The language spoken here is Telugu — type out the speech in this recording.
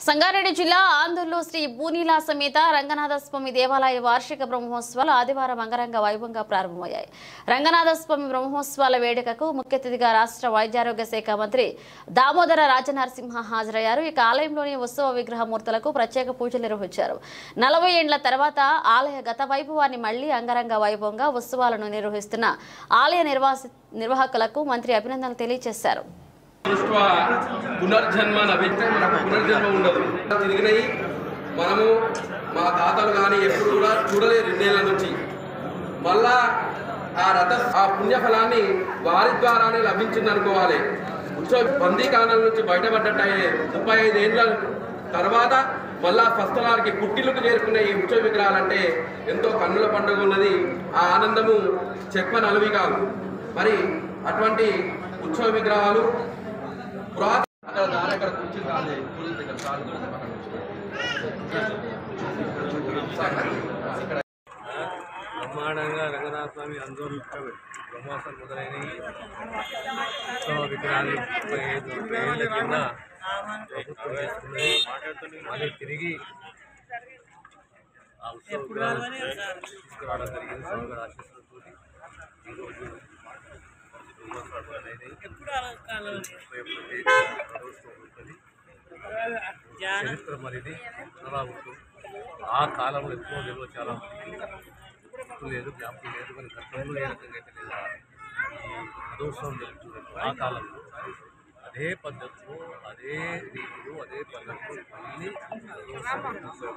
సంగారెడ్డి జిల్లా ఆందూరులో శ్రీ బూనీలా సమేత రంగనాథస్వామి దేవాలయ వార్షిక బ్రహ్మోత్సవాలు ఆదివారం అంగరంగ వైభవంగా ప్రారంభమయ్యాయి. రంగనాథస్వామి బ్రహ్మోత్సవాల వేడుకకు ముఖ్య అతిథిగా రాష్ట్ర వైద్యారోగ్య శాఖ మంత్రి దామోదర రాజనరసింహ హాజరయ్యారు. ఇక ఆలయంలోని ఉత్సవ విగ్రహమూర్తులకు ప్రత్యేక పూజలు నిర్వహించారు. 40 ఏళ్ల తర్వాత ఆలయ గత వైభవాన్ని మళ్లీ అంగరంగ వైభవంగా ఉత్సవాలను నిర్వహిస్తున్న ఆలయ నిర్వాహకులకు మంత్రి అభినందనలు తెలియజేశారు. పునర్జన్మ ఉండదు. తిరిగినాయి మనము మా తాతలు కానీ ఎప్పుడు కూడా చూడలేదు 2 ఏళ్ల నుంచి. మళ్ళా ఆ పుణ్యఫలాన్ని వారి ద్వారానే లభించింది అనుకోవాలి. బందీకాలం నుంచి బయటపడ్డట్టయి 35 ఏళ్ళ తర్వాత మళ్ళా స్వస్థలానికి పుట్టిల్లుకు చేరుకున్న ఈ ఉత్సవ విగ్రహాలంటే ఎంతో కన్నుల పండుగ ఉన్నది. ఆ ఆనందము చెప్పనలవి కాదు. మరి అటువంటి ఉత్సవ విగ్రహాలు బ్రహ్మాండంగా రంగనాథ స్వామి అందరూ బ్రహ్మోత్సవాలు మొదలైనవి. ఉత్సవ విగ్రహాలు 35 ఏళ్ళ కింద ప్రభుత్వం చేసుకున్నది. మళ్ళీ తిరిగి ఆ ఉత్సవ విగ్రహాలు తీసుకురావడం జరిగింది. స్వామి ఆశీస్సులతో ఈరోజు చరిత్ర మరిది చాలా ఉంటుంది. ఆ కాలంలో ఎక్కువ నిల్వ చాలా లేదు, జ్ఞాపకం లేదు. కానీ గతంలో ఏ రకంగా అయితే లేదా రథోత్సవం జరుగుతుంది ఆ కాలంలో అదే పద్ధతిలో అదే రీతిలో అదే పద్ధతిలో మళ్ళీ రథోత్సవం